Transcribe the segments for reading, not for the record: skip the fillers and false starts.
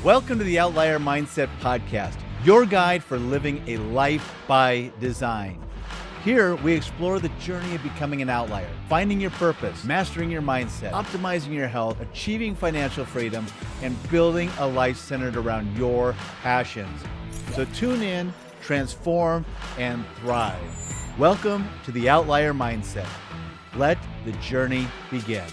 Welcome to the Outlier Mindset Podcast, your guide for living a life by design. Here, we explore the journey of becoming an outlier, finding your purpose, mastering your mindset, optimizing your health, achieving financial freedom, and building a life centered around your passions. So tune in, transform, and thrive. Welcome to the Outlier Mindset. Let the journey begin.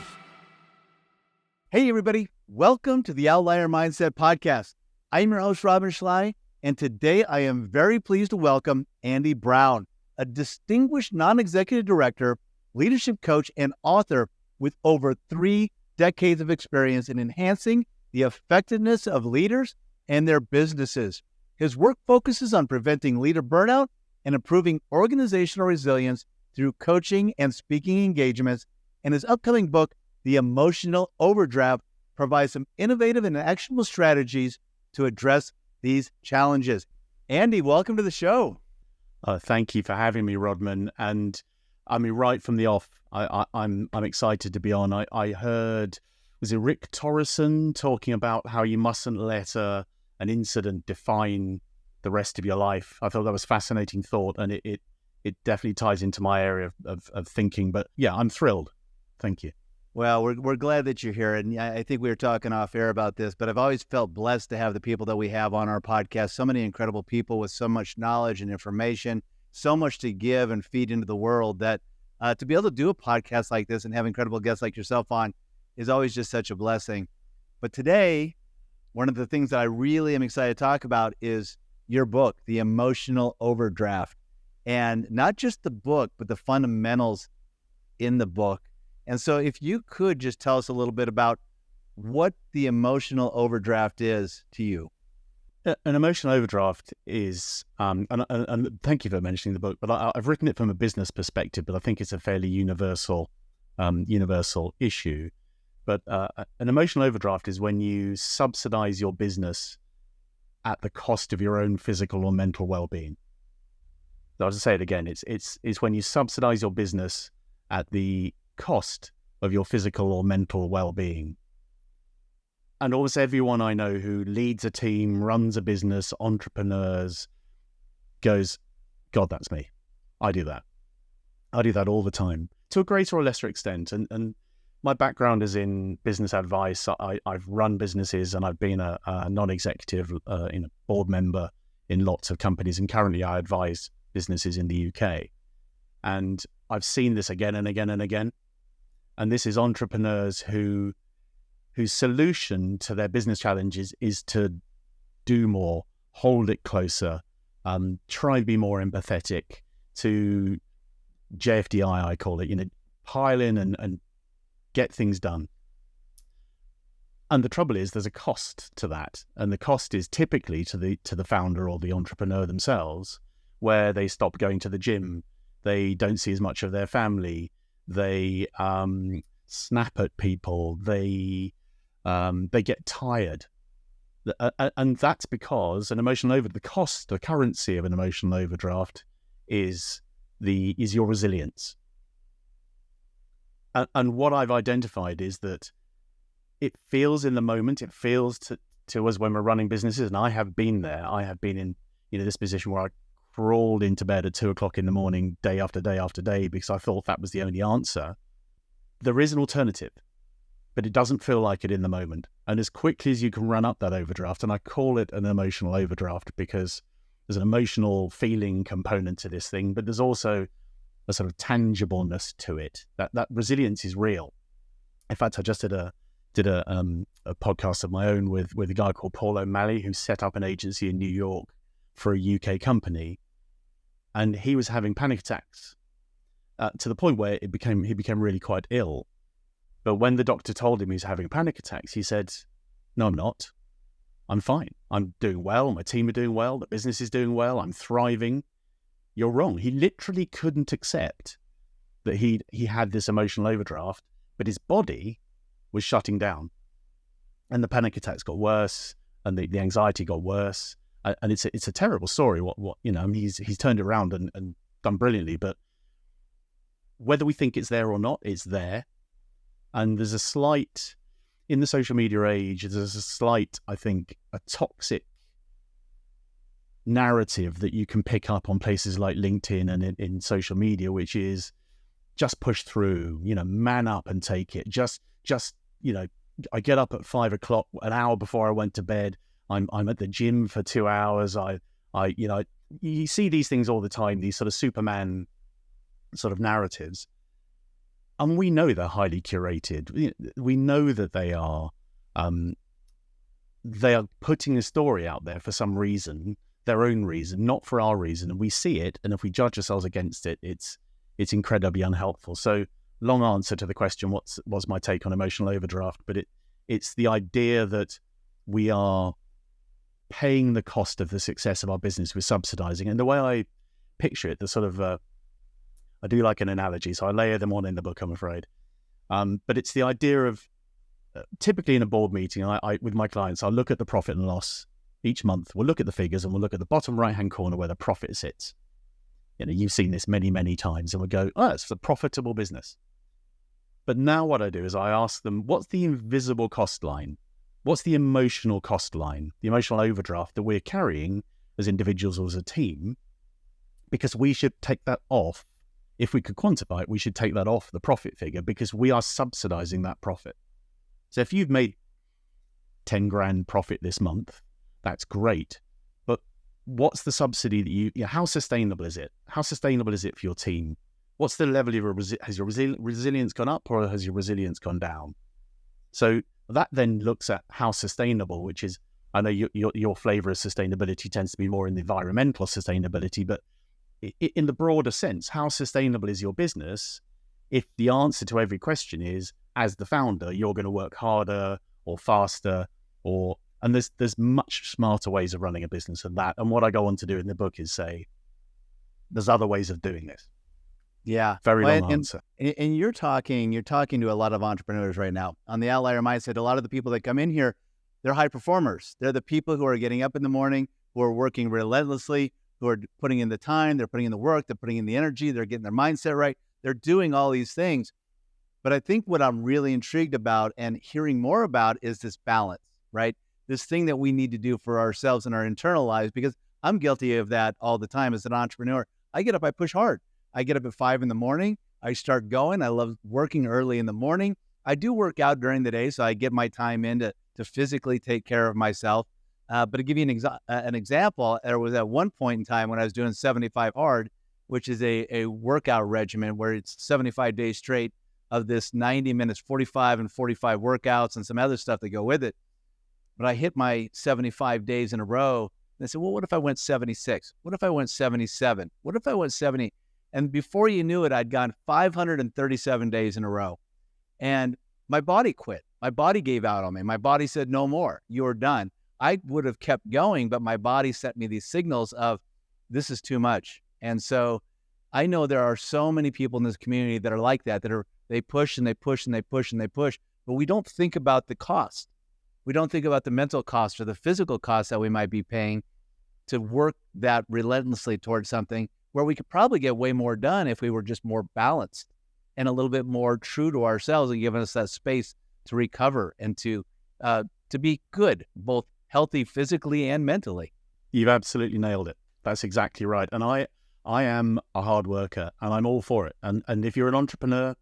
Hey, everybody. Welcome to the Outlier Mindset Podcast. I'm your host, Rodman Schley, and today I am very pleased to welcome Andy Brown, a distinguished non-executive director, leadership coach, and author with over 3 decades of experience in enhancing the effectiveness of leaders and their businesses. His work focuses on preventing leader burnout and improving organizational resilience through coaching and speaking engagements, and his upcoming book, The Emotional Overdraft, provides some innovative and actionable strategies to address these challenges. Andy, welcome to the show. Thank you for having me, Rodman. And I mean, right from the off, I'm excited to be on. I heard, was it Rick Torreson talking about how you mustn't let an incident define the rest of your life. I thought that was a fascinating thought, and it definitely ties into my area of thinking. But yeah, I'm thrilled. Thank you. Well, we're glad that you're here, and I think we were talking off air about this, but I've always felt blessed to have the people that we have on our podcast, so many incredible people with so much knowledge and information, so much to give and feed into the world that to be able to do a podcast like this and have incredible guests like yourself on is always just such a blessing. But today, one of the things that I really am excited to talk about is your book, The Emotional Overdraft, and not just the book, but the fundamentals in the book. And so if you could just tell us a little bit about what the emotional overdraft is to you. An emotional overdraft is, and thank you for mentioning the book, but I've written it from a business perspective, but I think it's a fairly universal issue. But an emotional overdraft is when you subsidize your business at the cost of your own physical or mental well-being. So I'll just say it again. It's when you subsidize your business at the cost of your physical or mental well-being. And almost everyone I know who leads a team, runs a business, entrepreneurs, goes, God, that's me. I do that. I do that all the time, to a greater or lesser extent. And my background is in business advice. I've run businesses, and I've been a non-executive board member in lots of companies, and currently I advise businesses in the UK. And I've seen this again and again and again. And this is entrepreneurs whose solution to their business challenges is to do more, hold it closer, try and be more empathetic, to JFDI, I call it, pile in and get things done. And the trouble is there's a cost to that. And the cost is typically to the founder or the entrepreneur themselves, where they stop going to the gym. They don't see as much of their family. They snap at people. They get tired, and that's because the currency of an emotional overdraft is your resilience. And what I've identified is that it feels in the moment. It feels to us when we're running businesses, and I have been there. I have been in this position where I crawled into bed at 2:00 in the morning, day after day after day, because I thought that was the only answer. There is an alternative, but it doesn't feel like it in the moment. And as quickly as you can run up that overdraft, and I call it an emotional overdraft because there's an emotional feeling component to this thing, but there's also a sort of tangibleness to it. That resilience is real. In fact, I just did a podcast of my own with a guy called Paul O'Malley, who set up an agency in New York for a UK company. And he was having panic attacks to the point where he became really quite ill. But when the doctor told him he was having panic attacks, he said, "No, I'm not. I'm fine. I'm doing well. My team are doing well. The business is doing well. I'm thriving." You're wrong. He literally couldn't accept that he had this emotional overdraft, but his body was shutting down, and the panic attacks got worse, and the anxiety got worse. And it's a terrible story. He's turned it around and done brilliantly. But whether we think it's there or not, it's there. And there's a slight in the social media age, there's a slight, I think, a toxic narrative that you can pick up on places like LinkedIn and in social media, which is just push through, man up and take it. Just, I get up at 5 o'clock, an hour before I went to bed. I'm at the gym for 2 hours. You see these things all the time, these sort of Superman sort of narratives. And we know they're highly curated. We know that they are putting a story out there for some reason, their own reason, not for our reason. And we see it. And if we judge ourselves against it, it's incredibly unhelpful. So long answer to the question, what's my take on emotional overdraft? But it's the idea that we are paying the cost of the success of our business with subsidizing. And the way I picture it, the sort of, I do like an analogy, so I layer them on in the book, I'm afraid. But it's the idea of, typically in a board meeting, I with my clients, I'll look at the profit and loss each month. We'll look at the figures and we'll look at the bottom right-hand corner where the profit sits. You've seen this many, many times, and we go, it's a profitable business. But now what I do is I ask them, what's the invisible cost line? What's the emotional cost line, the emotional overdraft that we're carrying as individuals or as a team? Because we should take that off. If we could quantify it, we should take that off the profit figure, because we are subsidizing that profit. So if you've made 10 grand profit this month, that's great. But what's the subsidy that how sustainable is it? How sustainable is it for your team? What's the level of has your resilience gone up or has your resilience gone down? So that then looks at how sustainable, which is, I know your flavor of sustainability tends to be more in the environmental sustainability, but in the broader sense, how sustainable is your business if the answer to every question is, as the founder, you're going to work harder or faster, and there's much smarter ways of running a business than that. And what I go on to do in the book is say, there's other ways of doing this. Yeah. Very long answer. And you're talking to a lot of entrepreneurs right now. On the Outlier Mindset, a lot of the people that come in here, they're high performers. They're the people who are getting up in the morning, who are working relentlessly, who are putting in the time, they're putting in the work, they're putting in the energy, they're getting their mindset right. They're doing all these things. But I think what I'm really intrigued about and hearing more about is this balance, right? This thing that we need to do for ourselves in our internal lives, because I'm guilty of that all the time as an entrepreneur. I get up, I push hard. I get up at 5 a.m. I start going. I love working early in the morning. I do work out during the day, so I get my time in to physically take care of myself. But to give you an example, there was at one point in time when I was doing 75 hard, which is a workout regimen where it's 75 days straight of this 90 minutes, 45 and 45 workouts and some other stuff that go with it. But I hit my 75 days in a row. And I said, well, what if I went 76? What if I went 77? What if I went 70? And before you knew it, I'd gone 537 days in a row. And my body quit. My body gave out on me. My body said, no more. You're done. I would have kept going, but my body sent me these signals of, this is too much. And so I know there are so many people in this community that are like that, they push and they push and they push and they push, but we don't think about the cost. We don't think about the mental cost or the physical cost that we might be paying to work that relentlessly towards something where we could probably get way more done if we were just more balanced and a little bit more true to ourselves and giving us that space to recover and to be good, both healthy physically and mentally. You've absolutely nailed it. That's exactly right. And I am a hard worker and I'm all for it. And if you're an entrepreneur,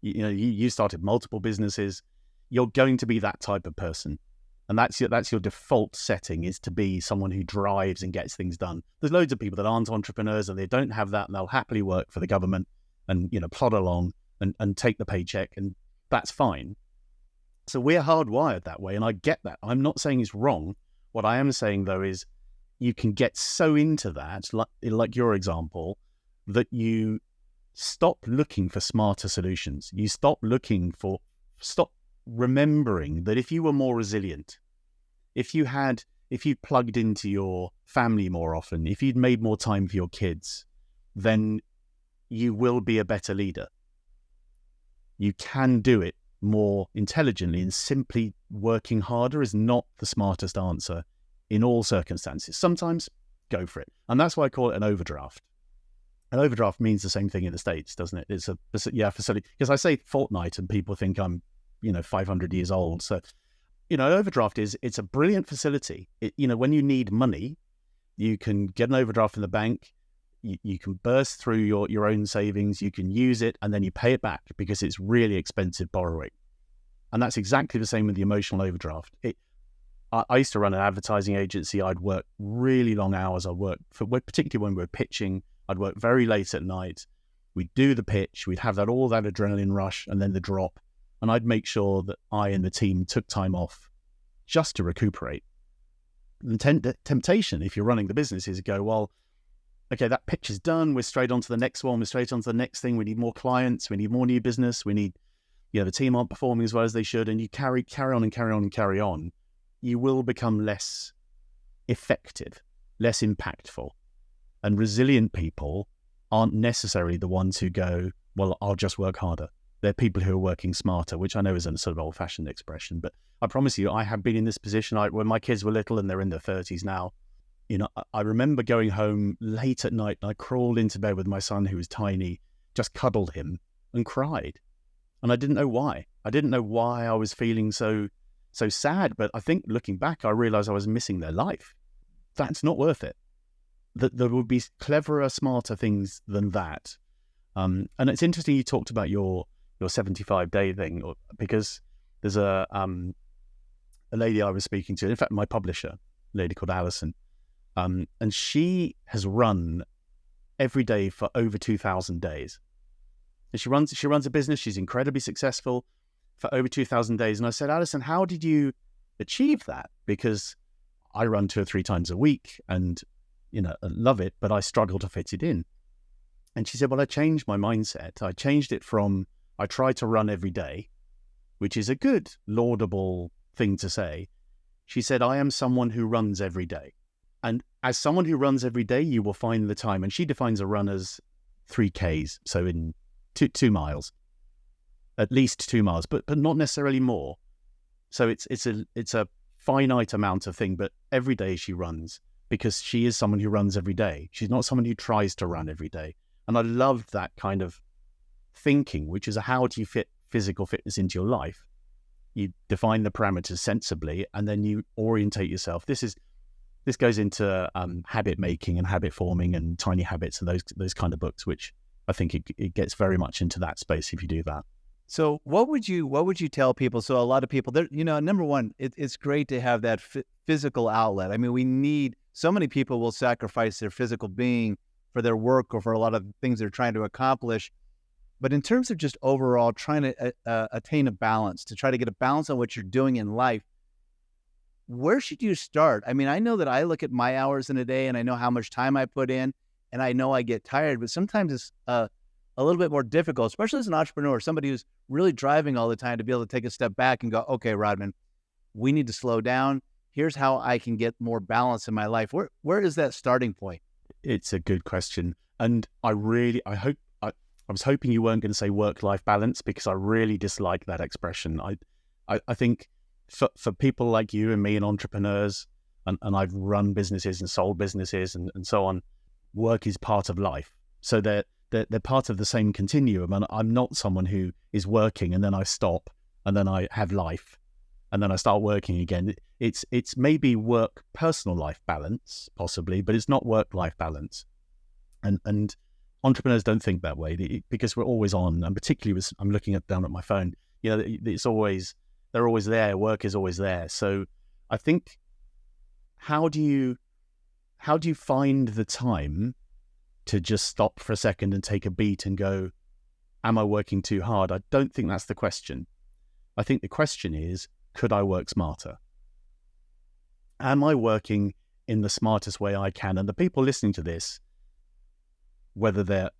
you started multiple businesses, you're going to be that type of person. And that's your default setting, is to be someone who drives and gets things done. There's loads of people that aren't entrepreneurs and they don't have that, and they'll happily work for the government and plod along and take the paycheck, and that's fine. So we're hardwired that way, and I get that. I'm not saying it's wrong. What I am saying, though, is you can get so into that, like your example, that you stop looking for smarter solutions. You stop remembering that if you were more resilient, if you plugged into your family more often, if you'd made more time for your kids, then you will be a better leader. You can do it more intelligently, and simply working harder is not the smartest answer in all circumstances. Sometimes go for it. And that's why I call it an overdraft. An overdraft means the same thing in the States, doesn't it? It's a facility. Because I say fortnight and people think I'm 500 years old. So overdraft it's a brilliant facility. When you need money, you can get an overdraft from the bank. You can burst through your own savings. You can use it, and then you pay it back because it's really expensive borrowing. And that's exactly the same with the emotional overdraft. I used to run an advertising agency. I'd work really long hours. Particularly when we were pitching, I'd work very late at night. We'd do the pitch. We'd have all that adrenaline rush and then the drop. And I'd make sure that I and the team took time off just to recuperate. And the temptation, if you're running the business, is to go, well, okay, that pitch is done. We're straight on to the next one. We're straight on to the next thing. We need more clients. We need more new business. We need, the team aren't performing as well as they should. And you carry on. You will become less effective, less impactful. And resilient people aren't necessarily the ones who go, well, I'll just work harder. They're people who are working smarter, which I know is a sort of old-fashioned expression. But I promise you, I have been in this position when my kids were little and they're in their 30s now. I remember going home late at night and I crawled into bed with my son, who was tiny, just cuddled him and cried. And I didn't know why. I didn't know why I was feeling so sad. But I think looking back, I realized I was missing their life. That's not worth it. There would be cleverer, smarter things than that. And it's interesting you talked about your 75-day thing, because there's a lady I was speaking to, in fact, my publisher, a lady called Alison, and she has run every day for over 2,000 days. And she runs a business. She's incredibly successful for over 2,000 days. And I said, Alison, how did you achieve that? Because I run 2 or 3 times a week and, I love it, but I struggle to fit it in. And she said, well, I changed my mindset. I changed it from, I try to run every day, which is a good, laudable thing to say. She said, I am someone who runs every day. And as someone who runs every day, you will find the time. And she defines a run as 3Ks, so in 2 miles, at least 2 miles, but not necessarily more. So it's a finite amount of thing, but every day she runs because she is someone who runs every day. She's not someone who tries to run every day. And I love that kind of thinking, which is how do you fit physical fitness into your life? You define the parameters sensibly, and then you orientate yourself. This goes into habit making and habit forming and tiny habits and those kind of books, which I think it gets very much into that space if you do that. So what would you tell people? So a lot of people, number one, it's great to have that physical outlet. I mean, so many people will sacrifice their physical being for their work or for a lot of things they're trying to accomplish. But in terms of just overall trying to attain a balance, to try to get a balance on what you're doing in life, where should you start? I mean, I know that I look at my hours in a day and I know how much time I put in, and I know I get tired, but sometimes it's a little bit more difficult, especially as an entrepreneur, somebody who's really driving all the time, to be able to take a step back and go, okay, Rodman, we need to slow down. Here's how I can get more balance in my life. Where is that starting point? It's a good question. And I was hoping you weren't going to say work-life balance, because I really dislike that expression. I think for people like you and me and entrepreneurs, and I've run businesses and sold businesses and so on, work is part of life. So they're part of the same continuum. And I'm not someone who is working and then I stop and then I have life and then I start working again. It's maybe work personal life balance possibly, but it's not work-life balance. And entrepreneurs don't think that way, because we're always on, and particularly I'm looking down at my phone, they're always there. Work is always there. So I think, how do you find the time to just stop for a second and take a beat and go, am I working too hard? I don't think that's the question. I think the question is, could I work smarter? Am I working in the smartest way I can? And the people listening to this, whether they're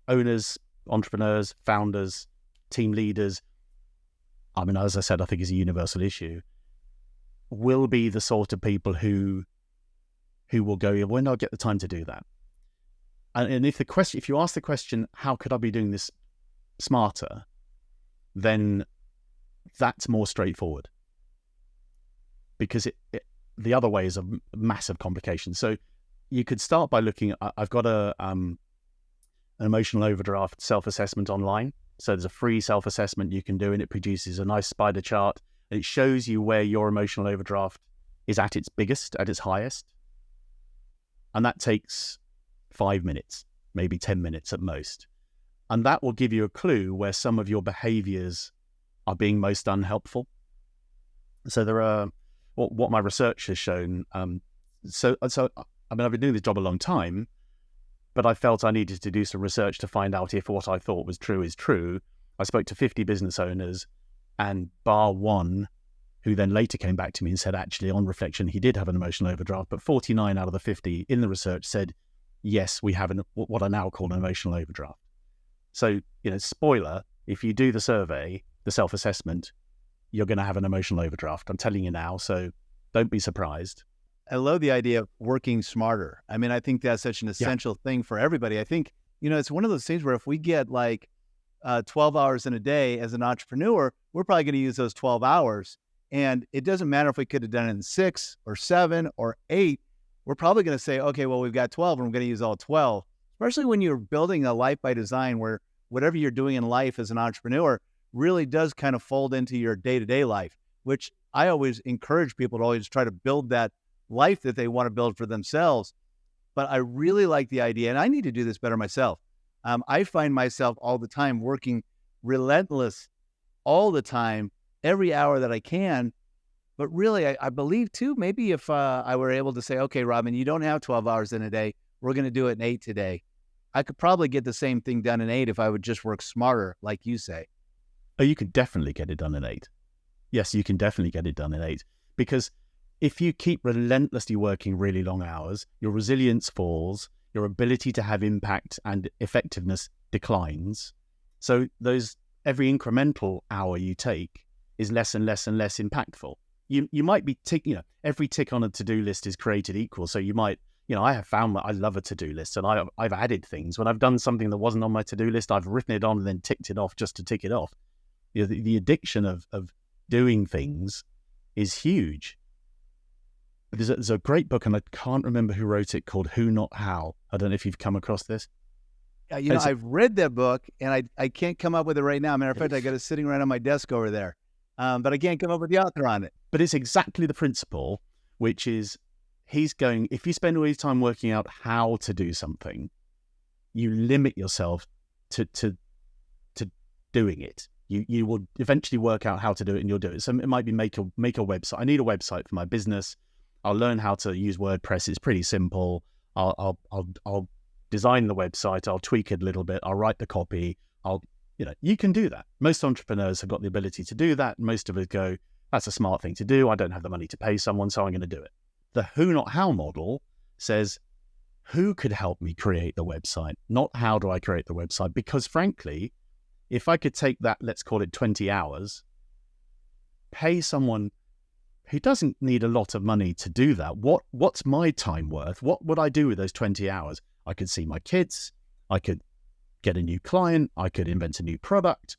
owners, entrepreneurs, founders, team leaders, I mean, as I said, I think it's a universal issue, will be the sort of people who will go, when do I get the time to do that? And if you ask the question, how could I be doing this smarter, then that's more straightforward, because the other way is a massive complication. So you could start by looking at, I've got an emotional overdraft self-assessment online. So there's a free self-assessment you can do, and it produces a nice spider chart and it shows you where your emotional overdraft is at its biggest, at its highest. And that takes 5 minutes, maybe 10 minutes at most. And that will give you a clue where some of your behaviors are being most unhelpful. So there are, what my research has shown, so I mean, I've been doing this job a long time, but I felt I needed to do some research to find out if what I thought was true is true. I spoke to 50 business owners, and bar one, who then later came back to me and said, actually, on reflection, he did have an emotional overdraft, but 49 out of the 50 in the research said, yes, we have what I now call an emotional overdraft. So, spoiler, if you do the survey, the self-assessment, you're going to have an emotional overdraft. I'm telling you now, so don't be surprised. I love the idea of working smarter. I mean, I think that's such an essential thing for everybody. I think, it's one of those things where if we get 12 hours in a day as an entrepreneur, we're probably going to use those 12 hours. And it doesn't matter if we could have done it in 6 or 7 or 8. We're probably going to say, okay, well, we've got 12 and we're going to use all 12, especially when you're building a life by design where whatever you're doing in life as an entrepreneur really does kind of fold into your day-to-day life, which I always encourage people to always try to build that life that they want to build for themselves. But I really like the idea, and I need to do this better myself. I find myself all the time working relentless all the time, every hour that I can. But really, I believe too, maybe if I were able to say, okay, Rodman, you don't have 12 hours in a day. We're going to do it in 8 today. I could probably get the same thing done in 8 if I would just work smarter, like you say. Oh, you could definitely get it done in 8. Yes, you can definitely get it done in 8. Because if you keep relentlessly working really long hours, your resilience falls, your ability to have impact and effectiveness declines. So every incremental hour you take is less and less and less impactful. You might be every tick on a to-do list is created equal. So you might, I have found that I love a to-do list, and I've added things. When I've done something that wasn't on my to-do list, I've written it on and then ticked it off just to tick it off. The addiction of doing things is huge. There's a great book, and I can't remember who wrote it, called Who Not How. I don't know if you've come across this. I've read that book, and I can't come up with it right now. Matter of fact, I got it sitting right on my desk over there. But I can't come up with the author on it. But it's exactly the principle, which is he's going, if you spend all your time working out how to do something, you limit yourself to doing it. You will eventually work out how to do it, and you'll do it. So it might be make a website. I need a website for my business. I'll learn how to use WordPress. It's pretty simple. I'll design the website. I'll tweak it a little bit. I'll write the copy. You can do that. Most entrepreneurs have got the ability to do that. Most of us go, that's a smart thing to do. I don't have the money to pay someone, so I'm going to do it. The who, not how model says, who could help me create the website? Not how do I create the website? Because frankly, if I could take that, let's call it 20 hours, pay someone who doesn't need a lot of money to do that, what's my time worth? What would I do with those 20 hours? I could see my kids. I could get a new client. I could invent a new product.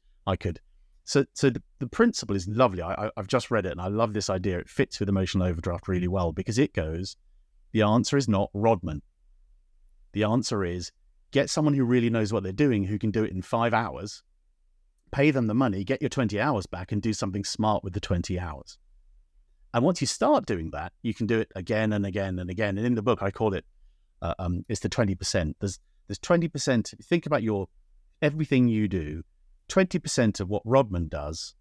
So the principle is lovely. I've just read it, and I love this idea. It fits with emotional overdraft really well, because it goes, the answer is not Rodman. The answer is get someone who really knows what they're doing, who can do it in 5 hours, pay them the money, get your 20 hours back, and do something smart with the 20 hours. And once you start doing that, you can do it again and again and again. And in the book, I call it, it's the 20%. There's 20%. Think about everything you do. 20% of what Rodman does,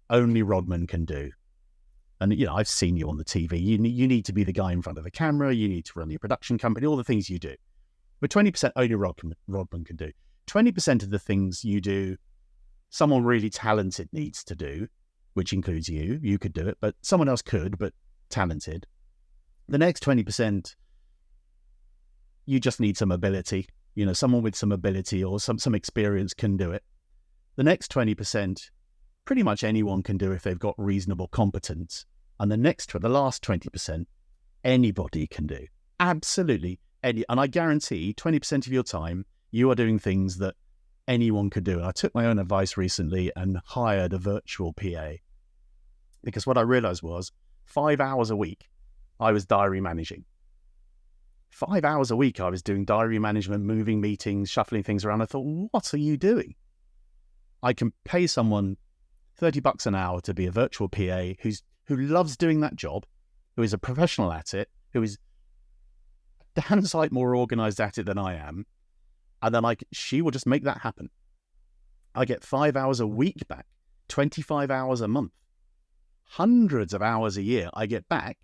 only Rodman can do. And, I've seen you on the TV. You need to be the guy in front of the camera. You need to run your production company, all the things you do. But 20% only Rodman can do. 20% of the things you do, someone really talented needs to do, which includes you. You could do it, but someone else could, but talented. The next 20%, you just need some ability. Someone with some ability or some experience can do it. The next 20%, pretty much anyone can do if they've got reasonable competence. And the last 20%, anybody can do. Absolutely any. And I guarantee 20% of your time, you are doing things that anyone could do. And I took my own advice recently and hired a virtual PA. Because what I realized was 5 hours a week, I was diary managing. 5 hours a week, I was doing diary management, moving meetings, shuffling things around. I thought, what are you doing? I can pay someone $30 an hour to be a virtual PA who loves doing that job, who is a professional at it, who is a damn sight more organized at it than I am, and then she will just make that happen. I get 5 hours a week back, 25 hours a month, hundreds of hours a year I get back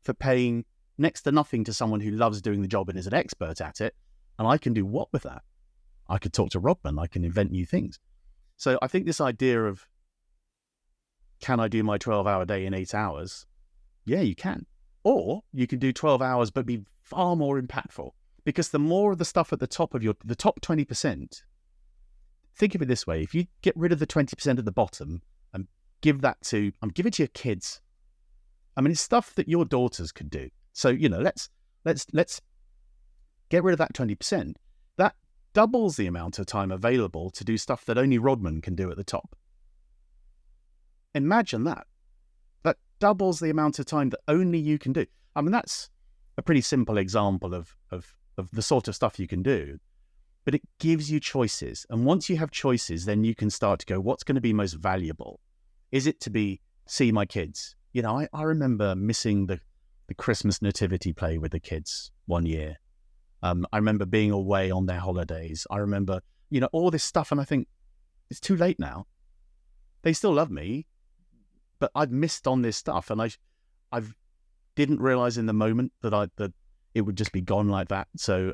for paying next to nothing to someone who loves doing the job and is an expert at it. And I can do what with that? I could talk to Rodman. I can invent new things. So I think this idea of, can I do my 12-hour day in 8 hours? Yeah, you can. Or you can do 12 hours but be far more impactful. Because the more of the stuff at the top of the top 20%, think of it this way. If you get rid of the 20% at the bottom and give it to your kids. I mean, it's stuff that your daughters could do. So, let's get rid of that 20%. That doubles the amount of time available to do stuff that only Rodman can do at the top. Imagine that. That doubles the amount of time that only you can do. I mean, that's a pretty simple example of the sort of stuff you can do, but it gives you choices. And once you have choices, then you can start to go, what's going to be most valuable? Is it to see my kids? I remember missing the Christmas nativity play with the kids one year. I remember being away on their holidays. I remember, all this stuff. And I think it's too late now. They still love me, but I've missed on this stuff. And I didn't realize in the moment that it would just be gone like that. So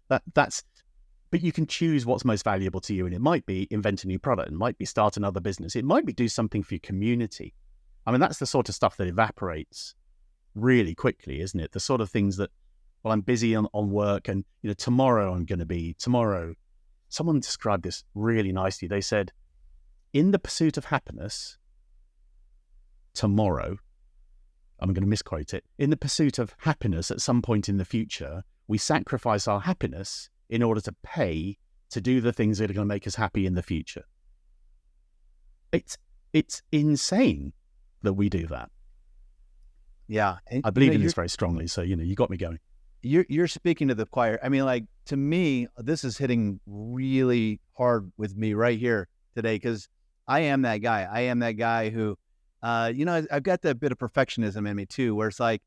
but you can choose what's most valuable to you. And it might be invent a new product. It might be start another business. It might be do something for your community. I mean, that's the sort of stuff that evaporates really quickly, isn't it? The sort of things that, I'm busy on work and, tomorrow someone described this really nicely. They said, in the pursuit of happiness, tomorrow, I'm going to misquote it, in the pursuit of happiness at some point in the future, we sacrifice our happiness in order to pay to do the things that are going to make us happy in the future. It's insane that we do that. Yeah. I believe in this very strongly. So, you got me going. You're speaking to the choir. I mean, to me, this is hitting really hard with me right here today, because I am that guy. I am that guy who, I've got that bit of perfectionism in me too, where it's like,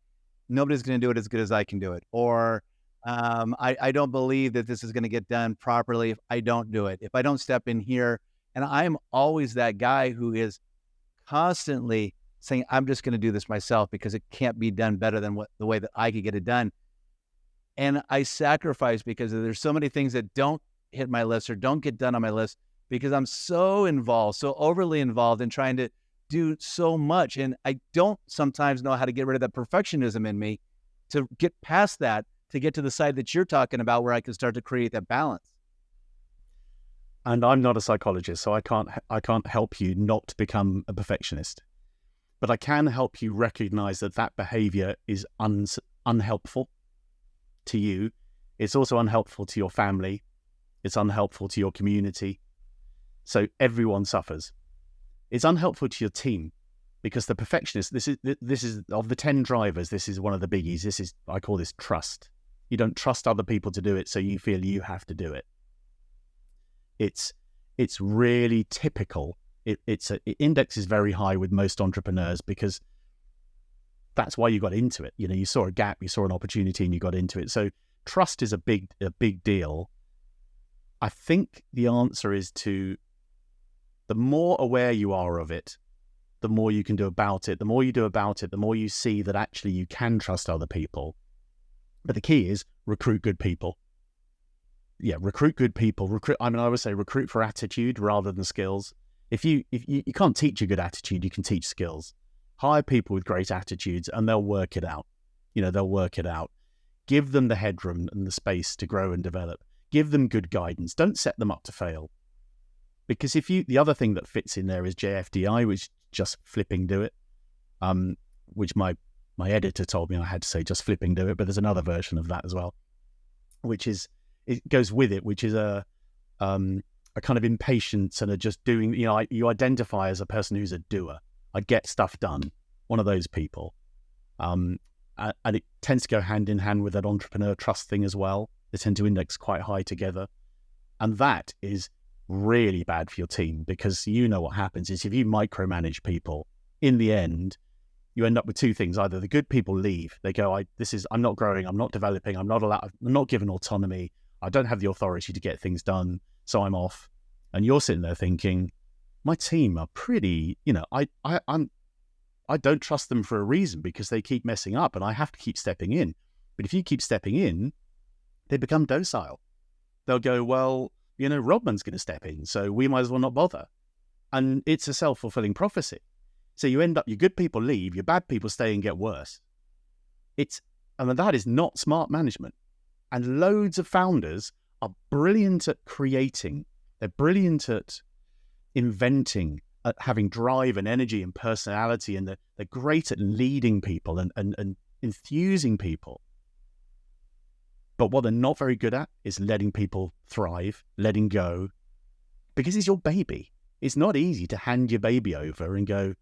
nobody's going to do it as good as I can do it. Or I don't believe that this is going to get done properly if I don't do it, if I don't step in here. And I'm always that guy who is constantly saying, I'm just going to do this myself because it can't be done better than the way that I could get it done. And I sacrifice because there's so many things that don't hit my list or don't get done on my list because I'm so involved, so overly involved in trying to do so much. And I don't sometimes know how to get rid of that perfectionism in me to get past that, to get to the side that you're talking about where I can start to create that balance. And I'm not a psychologist, so I can't help you not become a perfectionist. But I can help you recognize that behavior is unhelpful to you. It's also unhelpful to your family. It's unhelpful to your community. So everyone suffers. It's unhelpful to your team because the perfectionist, this is of the 10 drivers, this is one of the biggies. I call this trust. You don't trust other people to do it, so you feel you have to do it. It's really typical. Index is very high with most entrepreneurs because that's why you got into it. You saw a gap, you saw an opportunity, and you got into it. So trust is a big deal. I think the answer is the more aware you are of it, the more you can do about it. The more you do about it, the more you see that actually you can trust other people. But the key is recruit good people. Yeah, recruit good people. I would say recruit for attitude rather than skills. If you can't teach a good attitude, you can teach skills. Hire people with great attitudes and they'll work it out. They'll work it out. Give them the headroom and the space to grow and develop. Give them good guidance. Don't set them up to fail. Because the other thing that fits in there is JFDI, which just flipping do it, which my editor told me I had to say just flipping do it, but there's another version of that as well, it goes with it, which is a kind of impatience and a just doing, you identify as a person who's a doer. I get stuff done, one of those people. And it tends to go hand in hand with that entrepreneur trust thing as well. They tend to index quite high together. And that is really bad for your team, because you know what happens is if you micromanage people, in the end, you end up with two things. Either the good people leave, they go, I'm not growing, I'm not developing, I'm not given autonomy, I don't have the authority to get things done, so I'm off. And you're sitting there thinking, my team are pretty, I don't trust them for a reason because they keep messing up and I have to keep stepping in. But if you keep stepping in, they become docile. They'll go, well, Rodman's going to step in, so we might as well not bother. And it's a self-fulfilling prophecy. So you end up, your good people leave, your bad people stay and get worse. That is not smart management. And loads of founders are brilliant at creating. They're brilliant at inventing, at having drive and energy and personality, and they're great at leading people and enthusing people. But what they're not very good at is letting people thrive, letting go, because it's your baby. It's not easy to hand your baby over and go,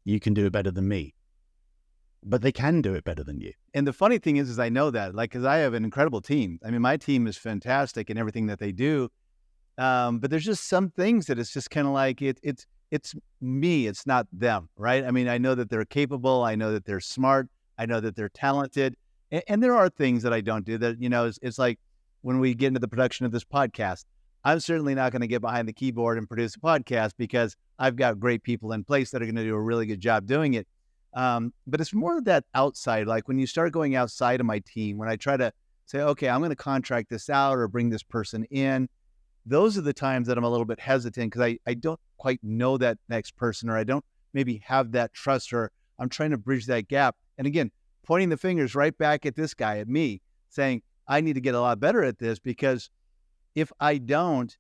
you can do it better than me. But they can do it better than you. And the funny thing is I know that, because I have an incredible team. I mean, my team is fantastic in everything that they do. But there's just some things that it's just kind of like, it's me, it's not them, right? I mean, I know that they're capable. I know that they're smart. I know that they're talented. And there are things that I don't do that, it's like when we get into the production of this podcast, I'm certainly not going to get behind the keyboard and produce a podcast because I've got great people in place that are going to do a really good job doing it. But it's more of that outside, like when you start going outside of my team, when I try to say, okay, I'm going to contract this out or bring this person in, those are the times that I'm a little bit hesitant because I don't quite know that next person, or I don't maybe have that trust, or I'm trying to bridge that gap. And again, pointing the fingers right back at this guy, at me, saying, I need to get a lot better at this, because if I don't,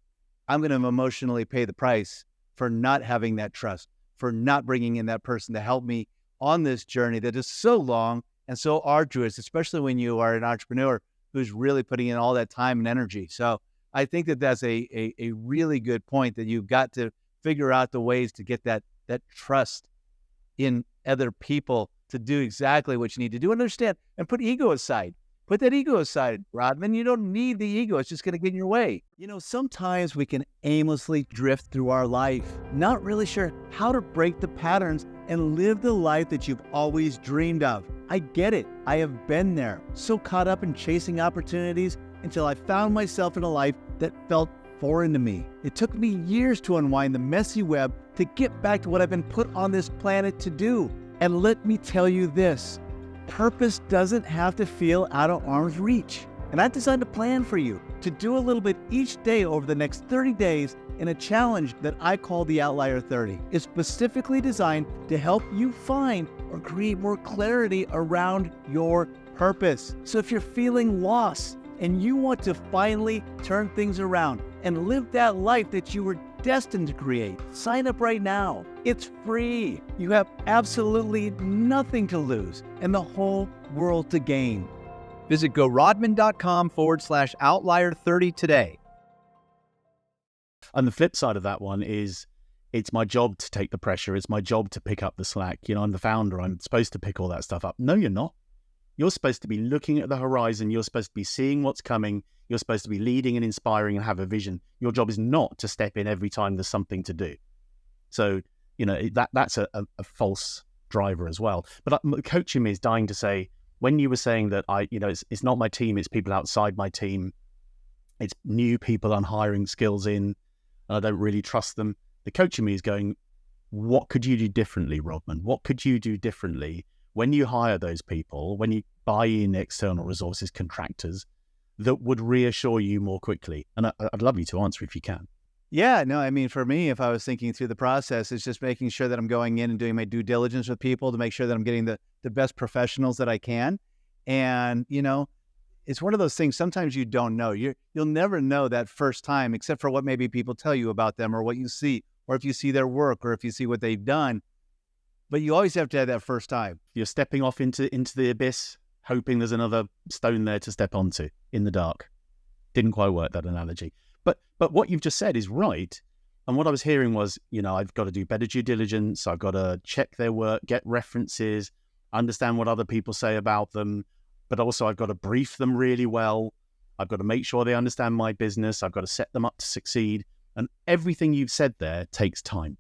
I'm going to emotionally pay the price for not having that trust, for not bringing in that person to help me on this journey that is so long and so arduous, especially when you are an entrepreneur who's really putting in all that time and energy. So I think that that's a really good point, that you've got to figure out the ways to get that trust in other people to do exactly what you need to do. Understand and put ego aside. Put that ego aside, Rodman. You don't need the ego. It's just going to get in your way. Sometimes we can aimlessly drift through our life, not really sure how to break the patterns and live the life that you've always dreamed of. I get it. I have been there, so caught up in chasing opportunities until I found myself in a life that felt foreign to me. It took me years to unwind the messy web to get back to what I've been put on this planet to do. And let me tell you this, purpose doesn't have to feel out of arm's reach. And I've designed a plan for you to do a little bit each day over the next 30 days in a challenge that I call the Outlier 30. It's specifically designed to help you find or create more clarity around your purpose. So if you're feeling lost and you want to finally turn things around and live that life that you were destined to create, sign up right now. It's free. You have absolutely nothing to lose and the whole world to gain. Visit gorodman.com/outlier30 today. And the flip side of that one is, it's my job to take the pressure. It's my job to pick up the slack. I'm the founder. I'm supposed to pick all that stuff up. No, you're not. You're supposed to be looking at the horizon. You're supposed to be seeing what's coming. You're supposed to be leading and inspiring and have a vision. Your job is not to step in every time there's something to do. So, that's a false driver as well. But coaching me is dying to say, when you were saying that it's not my team, it's people outside my team. It's new people I'm hiring skills in, and I don't really trust them. The coaching me is going, what could you do differently, Rodman? What could you do differently when you hire those people, when you buy in external resources, contractors, that would reassure you more quickly? And I'd love you to answer if you can. Yeah, no, I mean, for me, if I was thinking through the process, it's just making sure that I'm going in and doing my due diligence with people to make sure that I'm getting the best professionals that I can. And, it's one of those things, sometimes you don't know. You'll never know that first time, except for what maybe people tell you about them, or what you see, or if you see their work, or if you see what they've done. But you always have to have that first time. You're stepping off into the abyss, hoping there's another stone there to step onto in the dark. Didn't quite work, that analogy. But what you've just said is right. And what I was hearing was, I've got to do better due diligence. I've got to check their work, get references, understand what other people say about them. But also I've got to brief them really well. I've got to make sure they understand my business. I've got to set them up to succeed. And everything you've said there takes time.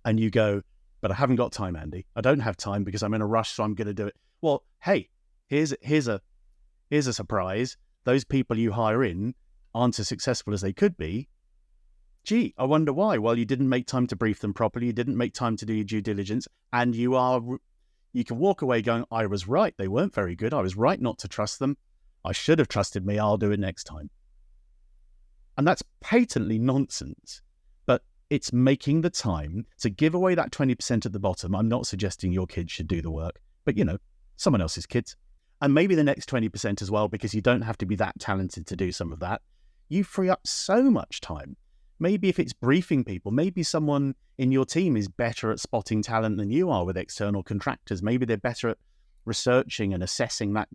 And you go, but I haven't got time, Andy. I don't have time because I'm in a rush, so I'm going to do it. Well, hey, here's a surprise. Those people you hire in aren't as successful as they could be. Gee, I wonder why. Well, you didn't make time to brief them properly. You didn't make time to do your due diligence. And you can walk away going, I was right. They weren't very good. I was right not to trust them. I should have trusted me. I'll do it next time. And that's patently nonsense. But it's making the time to give away that 20% at the bottom. I'm not suggesting your kids should do the work, but someone else's kids. And maybe the next 20% as well, because you don't have to be that talented to do some of that. You free up so much time. Maybe if it's briefing people, maybe someone in your team is better at spotting talent than you are with external contractors. Maybe they're better at researching and assessing that.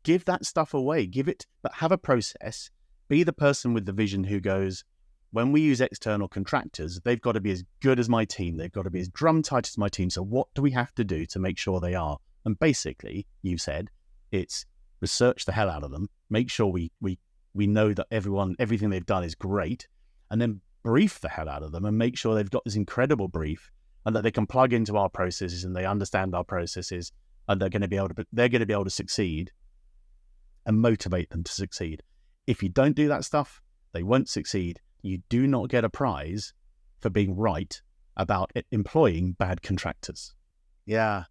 Give that stuff away, but have a process. Be the person with the vision who goes, when we use external contractors, they've got to be as good as my team. They've got to be as drum tight as my team. So what do we have to do to make sure they are? And basically, you said, it's research the hell out of them. Make sure we know that everything they've done is great. And then brief the hell out of them and make sure they've got this incredible brief and that they can plug into our processes and they understand our processes and they're going to be able to succeed, and motivate them to succeed. If you don't do that stuff, they won't succeed. You do not get a prize for being right about employing bad contractors. Yeah.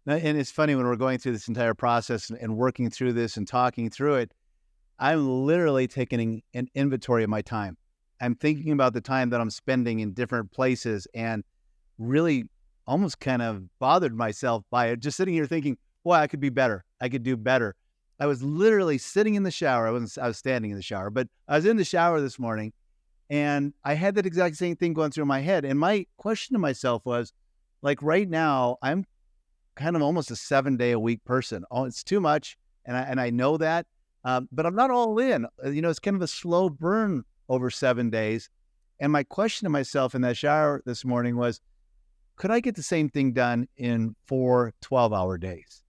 And it's funny when we're going through this entire process and working through this and talking through it, I'm literally taking an inventory of my time. I'm thinking about the time that I'm spending in different places and really almost kind of bothered myself by it. Just sitting here thinking, boy, I could be better. I could do better. I was literally sitting in the shower. I was standing in the shower, but I was in the shower this morning and I had that exact same thing going through my head. And my question to myself was, like, right now, I'm kind of almost a 7-day-a-week person. Oh, it's too much. And I know that, but I'm not all in. It's kind of a slow burn over 7 days. And my question to myself in that shower this morning was, could I get the same thing done in 4 12-hour days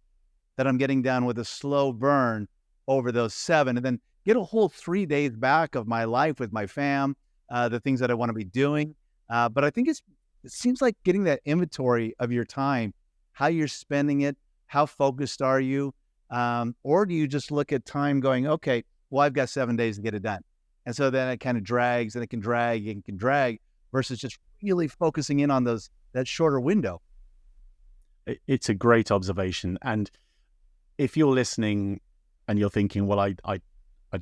that I'm getting done with a slow burn over those 7, and then get a whole 3 days back of my life with my fam, the things that I want to be doing. But I think it seems like getting that inventory of your time, how you're spending it, how focused are you? Or do you just look at time going, okay, well, I've got 7 days to get it done. And so then it kind of drags and it can drag versus just really focusing in on that shorter window. It's a great observation. And if you're listening and you're thinking, well, I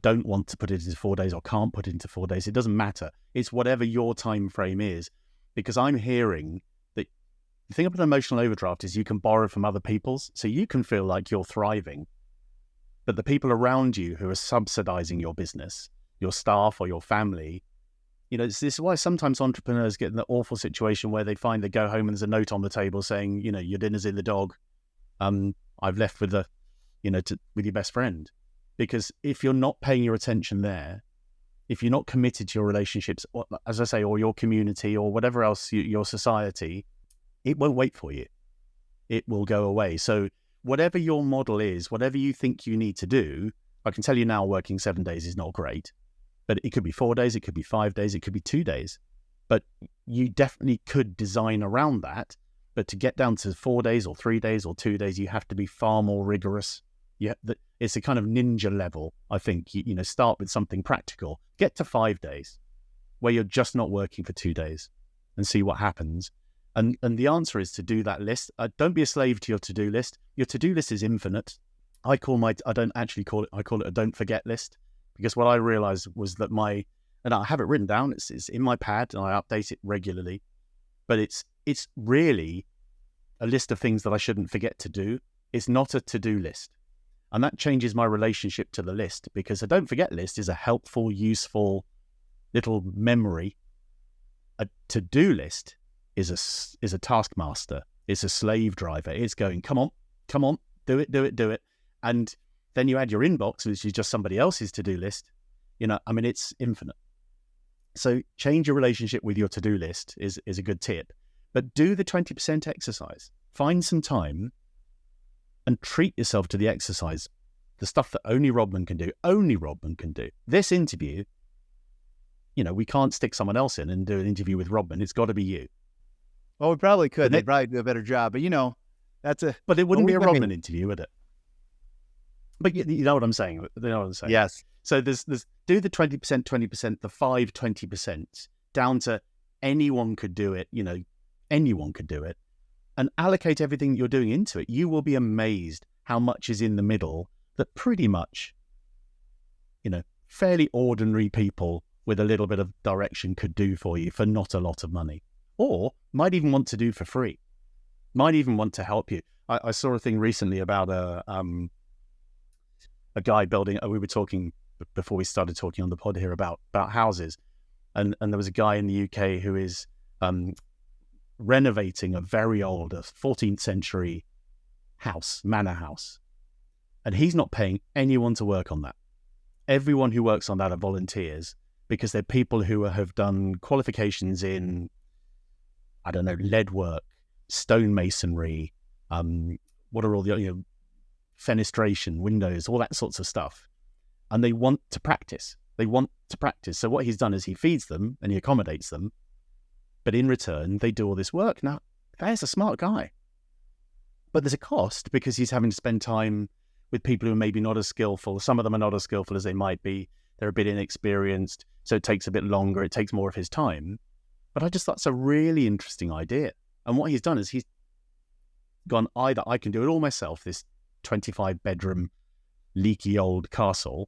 don't want to put it into 4 days or can't put it into 4 days, it doesn't matter. It's whatever your time frame is, because I'm hearing that the thing about an emotional overdraft is you can borrow from other people's, so you can feel like you're thriving, but the people around you who are subsidizing your business, your staff or your family, this is why sometimes entrepreneurs get in the awful situation where they find they go home and there's a note on the table saying, your dinner's in the dog. I've left with with your best friend. Because if you're not paying your attention there, if you're not committed to your relationships, or, as I say, or your community or whatever else, your society, it won't wait for you. It will go away. So whatever your model is, whatever you think you need to do, I can tell you now working 7 days is not great. But it could be 4 days, it could be 5 days, it could be 2 days. But you definitely could design around that. But to get down to 4 days or 3 days or 2 days, you have to be far more rigorous. It's a kind of ninja level, I think. Start with something practical. Get to 5 days where you're just not working for 2 days and see what happens. And the answer is to do that list. Don't be a slave to your to-do list. Your to-do list is infinite. I call it a don't forget list. Because what I realized was that and I have it written down, it's in my pad and I update it regularly, but it's really a list of things that I shouldn't forget to do. It's not a to-do list. And that changes my relationship to the list, because a don't forget list is a helpful, useful little memory. A to-do list is a taskmaster. It's a slave driver. It's going, come on, do it. And then you add your inbox, which is just somebody else's to-do list. It's infinite. So change your relationship with your to-do list is a good tip. But do the 20% exercise. Find some time and treat yourself to the exercise, the stuff that only Rodman can do. Only Rodman can do. This interview we can't stick someone else in and do an interview with Rodman. It's got to be you. Well, we probably could. They'd probably do a better job. But, But it wouldn't be a Rodman interview, would it? But you know what I'm saying? Yes. So there's do the 20%, 20%, the 20% down to anyone could do it, anyone could do it, and allocate everything you're doing into it. You will be amazed how much is in the middle that pretty much, fairly ordinary people with a little bit of direction could do for you for not a lot of money, or might even want to do for free, might even want to help you. I saw a thing recently about a guy building, we were talking before we started talking on the pod here about houses, and there was a guy in the UK who is renovating a very old 14th century manor house, and he's not paying anyone to work on that. Everyone who works on that are volunteers, because they're people who have done qualifications in, I don't know, lead work, stonemasonry, what are all the, fenestration, windows, all that sorts of stuff. And they want to practice. So what he's done is he feeds them and he accommodates them, but in return, they do all this work. Now, there's a smart guy. But there's a cost, because he's having to spend time with people who are maybe not as skillful. Some of them are not as skillful as they might be. They're a bit inexperienced, so it takes a bit longer. It takes more of his time. But I just thought it's a really interesting idea. And what he's done is he's gone, either I can do it all myself, this 25-bedroom leaky old castle,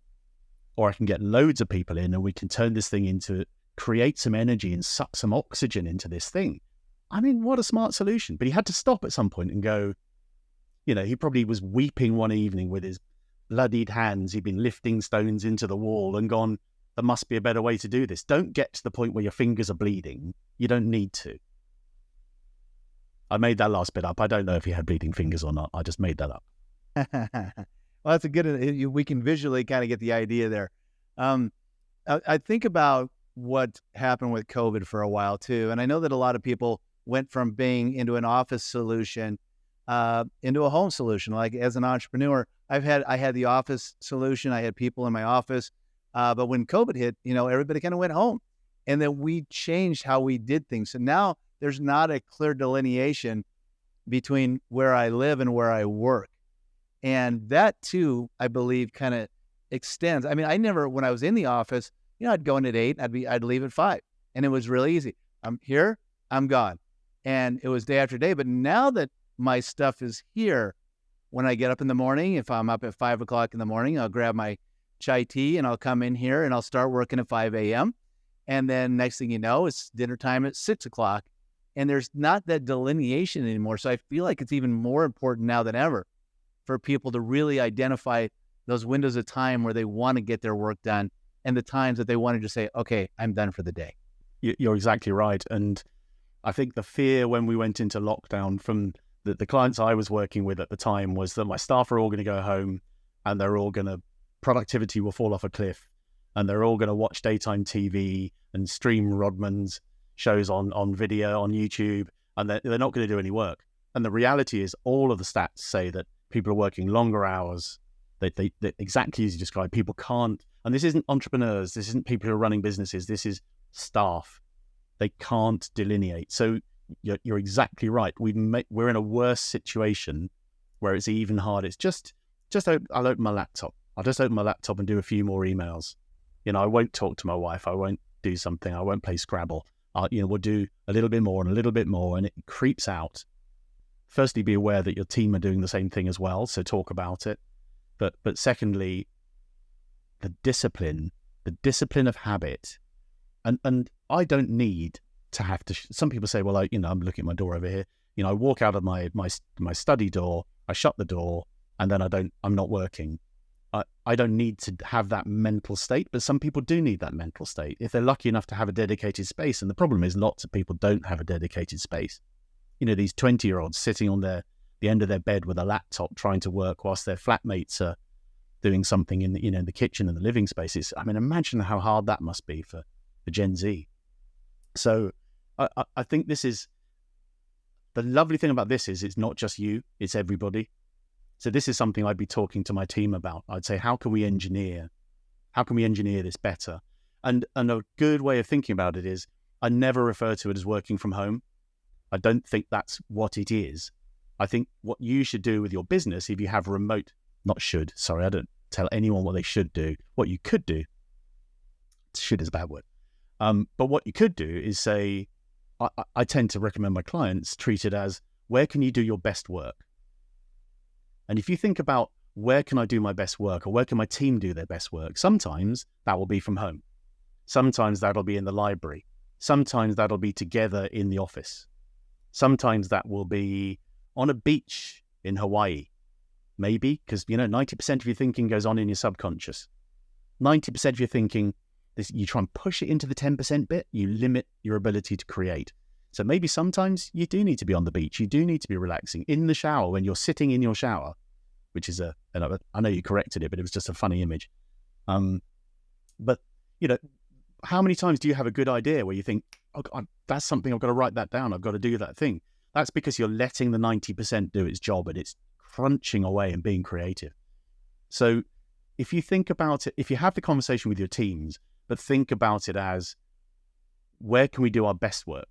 or I can get loads of people in and we can turn this thing into, create some energy and suck some oxygen into this thing. I mean, what a smart solution. But he had to stop at some point and go, he probably was weeping one evening with his bloodied hands. He'd been lifting stones into the wall and gone, there must be a better way to do this. Don't get to the point where your fingers are bleeding. You don't need to. I made that last bit up. I don't know if he had bleeding fingers or not. I just made that up. Well, that's a good, we can visually kind of get the idea there. I think about what happened with COVID for a while too. And I know that a lot of people went from being into an office solution into a home solution. Like as an entrepreneur, I had the office solution. I had people in my office. But when COVID hit, everybody kind of went home, and then we changed how we did things. So now there's not a clear delineation between where I live and where I work. And that too, I believe, kind of extends. I mean, when I was in the office, I'd go in at 8, I'd leave at 5, and it was really easy. I'm here, I'm gone. And it was day after day. But now that my stuff is here, when I get up in the morning, if I'm up at 5 o'clock in the morning, I'll grab my chai tea and I'll come in here and I'll start working at 5 a.m. And then next thing you know, it's dinner time at 6 o'clock. And there's not that delineation anymore. So I feel like it's even more important now than ever for people to really identify those windows of time where they want to get their work done and the times that they want to just say, okay, I'm done for the day. You're exactly right. And I think the fear when we went into lockdown from the clients I was working with at the time was that my staff are all going to go home and productivity will fall off a cliff, and they're all going to watch daytime TV and stream Rodman's shows on video on YouTube, and they're not going to do any work. And the reality is all of the stats say that people are working longer hours. They exactly as you described, people can't, and this isn't entrepreneurs, this isn't people who are running businesses, this is staff. They can't delineate. So you're exactly right. We're in a worse situation where it's even harder. It's just I'll open my laptop. I'll just open my laptop and do a few more emails. I won't talk to my wife. I won't do something. I won't play Scrabble. We'll do a little bit more and a little bit more, and it creeps out. Firstly, be aware that your team are doing the same thing as well, so talk about it. But secondly, the discipline of habit, and I don't need to have to. Some people say, well, I'm looking at my door over here. I walk out of my study door, I shut the door, and then I'm not working. I don't need to have that mental state, but some people do need that mental state if they're lucky enough to have a dedicated space. And the problem is lots of people don't have a dedicated space. These 20-year-olds sitting on the end of their bed with a laptop trying to work whilst their flatmates are doing something in the kitchen and the living spaces. I mean, imagine how hard that must be for Gen Z. So I think this is the lovely thing about this is it's not just you, it's everybody. So this is something I'd be talking to my team about. I'd say, how can we engineer this better? And a good way of thinking about it is I never refer to it as working from home. I don't think that's what it is. I think what you should do with your business, if you have remote, not should, sorry, I don't tell anyone what they should do. What you could do, should is a bad word. But what you could do is say, I tend to recommend my clients treat it as, where can you do your best work? And if you think about where can I do my best work, or where can my team do their best work, sometimes that will be from home. Sometimes that'll be in the library. Sometimes that'll be together in the office. Sometimes that will be on a beach in Hawaii. Maybe, because 90% of your thinking goes on in your subconscious. 90% of your thinking, you try and push it into the 10% bit, you limit your ability to create. So maybe sometimes you do need to be on the beach. You do need to be relaxing in the shower when you're sitting in your shower, which is I know you corrected it, but it was just a funny image. But how many times do you have a good idea where you think, oh, God, that's something, I've got to write that down, I've got to do that thing? That's because you're letting the 90% do its job and it's crunching away and being creative. So if you think about it, if you have the conversation with your teams, but think about it as, where can we do our best work?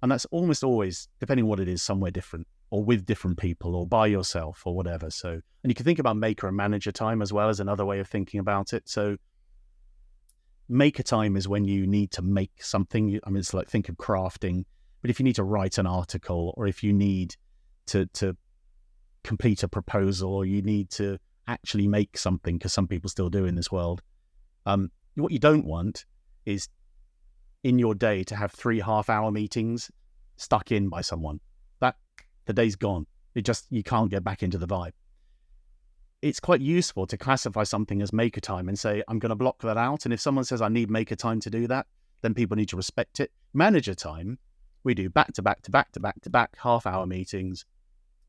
And that's almost always, depending on what it is, somewhere different, or with different people, or by yourself, or whatever. So, and you can think about maker and manager time as well as another way of thinking about it. So maker time is when you need to make something. I mean, it's like, think of crafting, but if you need to write an article, or if you need to complete a proposal, or you need to actually make something, because some people still do in this world, what you don't want is in your day to have 3 half-hour meetings stuck in by someone. That the day's gone. You can't get back into the vibe. It's quite useful to classify something as maker time and say, I'm going to block that out. And if someone says I need maker time to do that, then people need to respect it. Manager time, we do back to back to back to back to back half-hour meetings.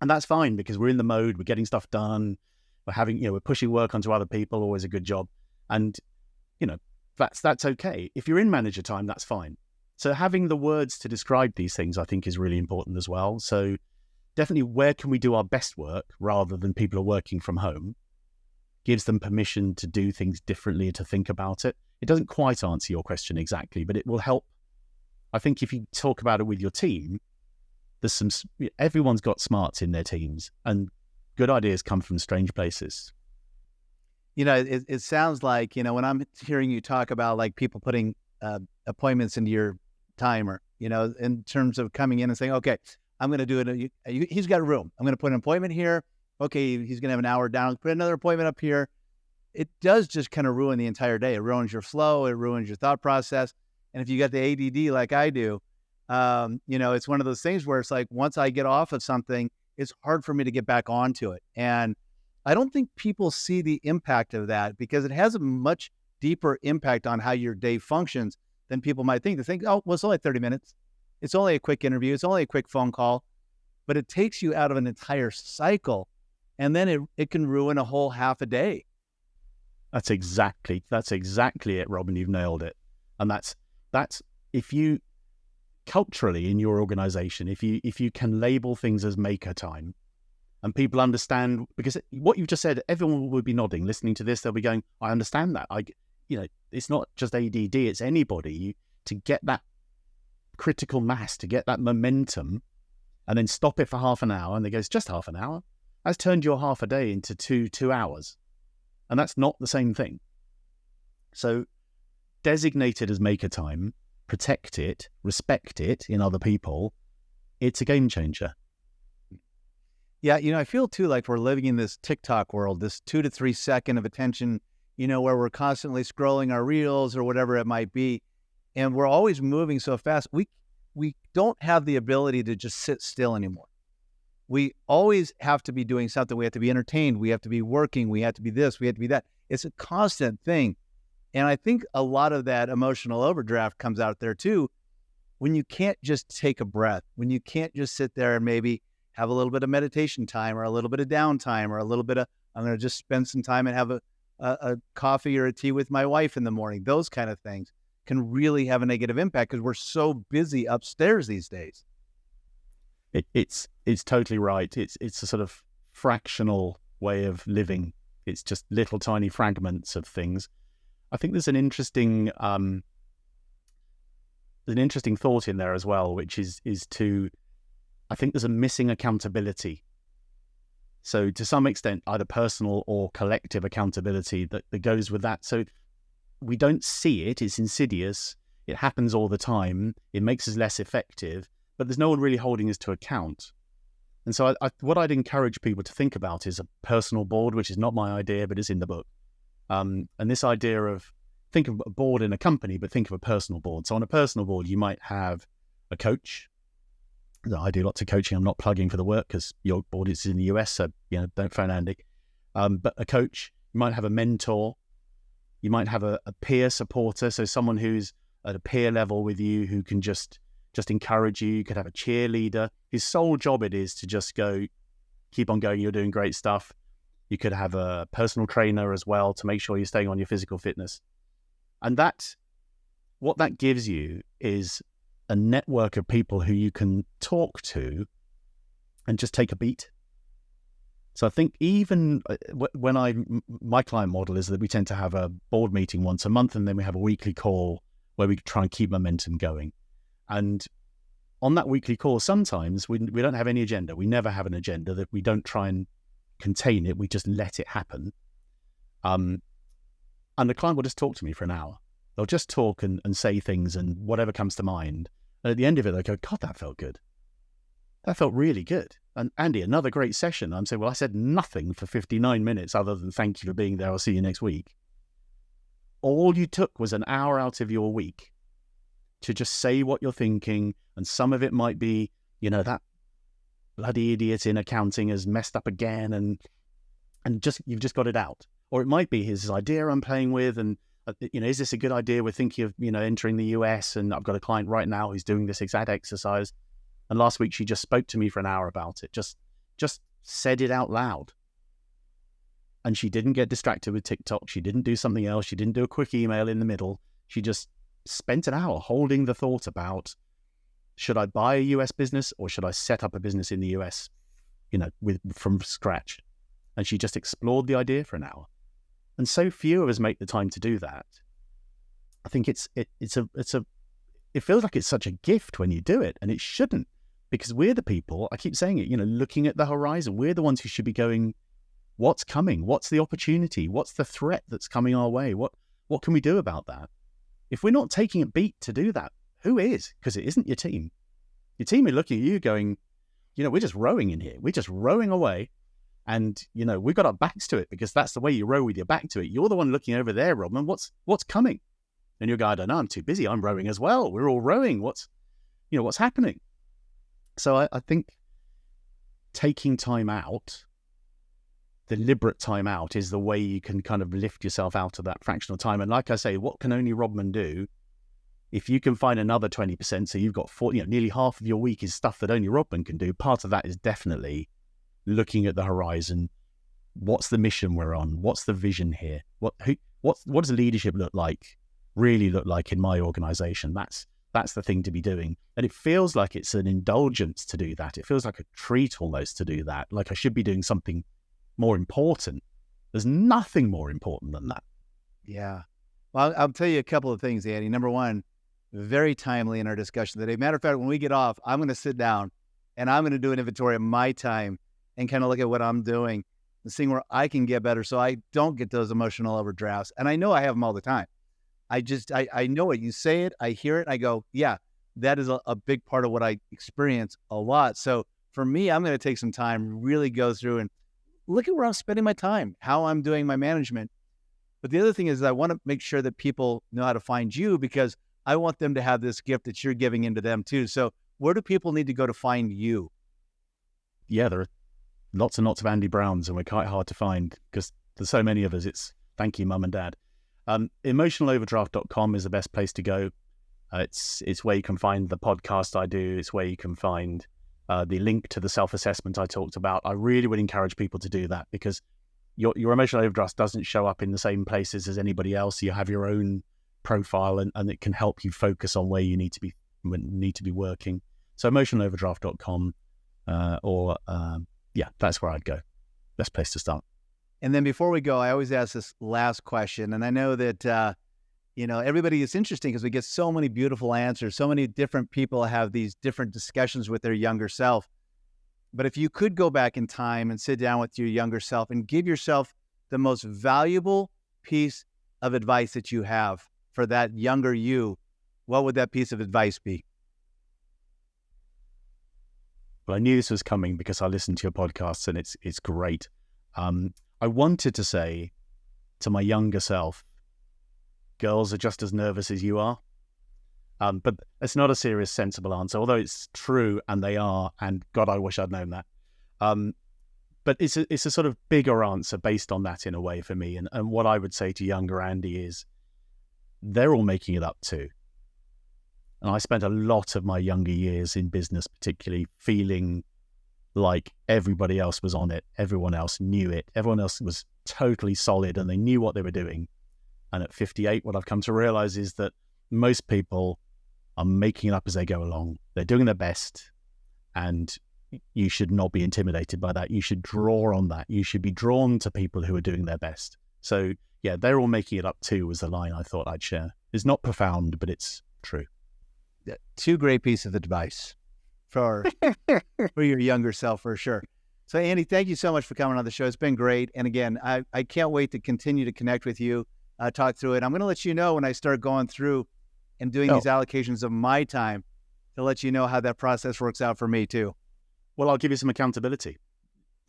And that's fine, because we're in the mode, we're getting stuff done, we're pushing work onto other people, always a good job. And that's okay. If you're in manager time, that's fine. So having the words to describe these things, I think, is really important as well. So definitely, where can we do our best work rather than people are working from home, gives them permission to do things differently and to think about it. It doesn't quite answer your question exactly, but it will help. I think if you talk about it with your team, everyone's got smarts in their teams, and good ideas come from strange places. It sounds like, when I'm hearing you talk about like people putting appointments into your timer, in terms of coming in and saying, okay, I'm going to do it. He's got a room. I'm going to put an appointment here. Okay, he's going to have an hour down. Put another appointment up here. It does just kind of ruin the entire day. It ruins your flow. It ruins your thought process. And if you got the ADD like I do, it's one of those things where it's like, once I get off of something, it's hard for me to get back onto it. And I don't think people see the impact of that, because it has a much deeper impact on how your day functions than people might think. They think, oh, well, it's only 30 minutes. It's only a quick interview. It's only a quick phone call. But it takes you out of an entire cycle, and then it can ruin a whole half a day. That's exactly it, Robin. You've nailed it. And that's if you culturally in your organization, if you can label things as maker time, and people understand, because what you've just said, everyone would be nodding, listening to this. They'll be going, I understand that. It's not just ADD, it's anybody. To get that critical mass, to get that momentum, and then stop it for half an hour, and they go, it's just half an hour. That's turned your half a day into two hours. And that's not the same thing. So designate it as maker time, protect it, respect it in other people. It's a game changer. Yeah, I feel too like we're living in this TikTok world, this 2 to 3 second of attention, where we're constantly scrolling our reels or whatever it might be. And we're always moving so fast. We don't have the ability to just sit still anymore. We always have to be doing something. We have to be entertained. We have to be working. We have to be this. We have to be that. It's a constant thing. And I think a lot of that emotional overdraft comes out there too, when you can't just take a breath, when you can't just sit there and maybe have a little bit of meditation time, or a little bit of downtime, or a little bit of, I'm going to just spend some time and have a coffee or a tea with my wife in the morning. Those kind of things can really have a negative impact, because we're so busy upstairs these days. It's totally right. It's a sort of fractional way of living. It's just little tiny fragments of things. I think there's an interesting thought in there as well, which is I think there's a missing accountability. So to some extent, either personal or collective accountability that goes with that. So we don't see it, it's insidious, it happens all the time, it makes us less effective, but there's no one really holding us to account. And so what I'd encourage people to think about is a personal board, which is not my idea, but it's in the book. And this idea of, think of a board in a company, but think of a personal board. So on a personal board, you might have a coach. I do lots of coaching. I'm not plugging for the work because your board is in the US, so don't phone Andy. But a coach, you might have a mentor. You might have a peer supporter, so someone who's at a peer level with you who can just encourage you. You could have a cheerleader. His sole job it is to just go, keep on going, you're doing great stuff. You could have a personal trainer as well to make sure you're staying on your physical fitness. And what that gives you is a network of people who you can talk to and just take a beat. So I think even when my client model is that we tend to have a board meeting once a month, and then we have a weekly call where we try and keep momentum going. And on that weekly call, sometimes we don't have any agenda. We never have an agenda, that we don't try and contain it. We just let it happen. And the client will just talk to me for an hour. They'll just talk and say things and whatever comes to mind. And at the end of it, they go, God, that felt good. That felt really good. And Andy, another great session. I'm saying, well, I said nothing for 59 minutes other than thank you for being there. I'll see you next week. All you took was an hour out of your week to just say what you're thinking. And some of it might be, that bloody idiot in accounting has messed up again. And you've just got it out. Or it might be his idea I'm playing with. And, is this a good idea? We're thinking of, entering the US, and I've got a client right now who's doing this exact exercise. And last week she just spoke to me for an hour about it, just said it out loud. And she didn't get distracted with TikTok. She didn't do something else. She didn't do a quick email in the middle. She just spent an hour holding the thought about, should I buy a US business or should I set up a business in the US, from scratch? And she just explored the idea for an hour. And so few of us make the time to do that. I think it feels like it's such a gift when you do it, and it shouldn't, because we're the people, I keep saying it, looking at the horizon. We're the ones who should be going, what's coming? What's the opportunity? What's the threat that's coming our way? What can we do about that? If we're not taking a beat to do that, who is? Because it isn't your team. Your team are looking at you going, we're just rowing in here. We're just rowing away. And, we've got our backs to it, because that's the way you row, with your back to it. You're the one looking over there, Rodman. What's coming? And you're going, I don't know, I'm too busy. I'm rowing as well. We're all rowing. What's happening? So I think taking time out, deliberate time out, is the way you can kind of lift yourself out of that fractional time. And like I say, what can only Rodman do? If you can find another 20%, so you've got nearly half of your week is stuff that only Rodman can do. Part of that is definitely looking at the horizon. What's the mission we're on? What's the vision here? What does leadership really look like in my organization? That's the thing to be doing. And it feels like it's an indulgence to do that. It feels like a treat almost to do that. Like I should be doing something more important. There's nothing more important than that. Yeah. Well, I'll tell you a couple of things, Andy. Number one, very timely in our discussion today. Matter of fact, when we get off, I'm going to sit down and I'm going to do an inventory of my time and kind of look at what I'm doing and seeing where I can get better so I don't get those emotional overdrafts. And I know I have them all the time. I know it. You say it, I hear it, I go, yeah, that is a big part of what I experience a lot. So for me, I'm going to take some time, really go through and look at where I'm spending my time, how I'm doing my management. But the other thing is I want to make sure that people know how to find you, because I want them to have this gift that you're giving into them too. So where do people need to go to find you? Yeah, there are lots and lots of Andy Browns, and we're quite hard to find because there's so many of us. It's thank you, Mum and Dad. Emotionaloverdraft.com is the best place to go. It's where you can find the podcast I do. It's where you can find the link to the self-assessment I talked about. I really would encourage people to do that, because your emotional overdraft doesn't show up in the same places as anybody else. You have your own profile, and it can help you focus on where you need to be working. So emotionaloverdraft.com, that's where I'd go. Best place to start. And then before we go, I always ask this last question. And I know that, everybody is interesting because we get so many beautiful answers. So many different people have these different discussions with their younger self. But if you could go back in time and sit down with your younger self and give yourself the most valuable piece of advice that you have for that younger you, what would that piece of advice be? Well, I knew this was coming because I listened to your podcasts and it's great. I wanted to say to my younger self, girls are just as nervous as you are. But it's not a serious, sensible answer, although it's true and they are, and God, I wish I'd known that. But it's a sort of bigger answer based on that in a way for me. And what I would say to younger Andy is they're all making it up too. And I spent a lot of my younger years in business, particularly feeling like everybody else was on it. Everyone else knew it. Everyone else was totally solid and they knew what they were doing. And at 58, what I've come to realize is that most people are making it up as they go along. They're doing their best. And you should not be intimidated by that. You should draw on that. You should be drawn to people who are doing their best. So yeah, they're all making it up too was the line I thought I'd share. It's not profound, but it's true. Two great pieces of advice for your younger self, for sure. So Andy, thank you so much for coming on the show. It's been great. And again, I can't wait to continue to connect with you, talk through it. I'm going to let you know when I start going through and doing these allocations of my time to let you know how that process works out for me too. Well, I'll give you some accountability.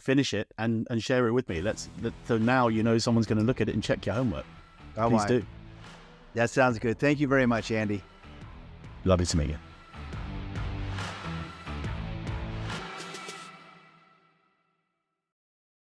Finish it and share it with me. So now you know someone's going to look at it and check your homework. Please do. That sounds good. Thank you very much, Andy. Lovely to meet you.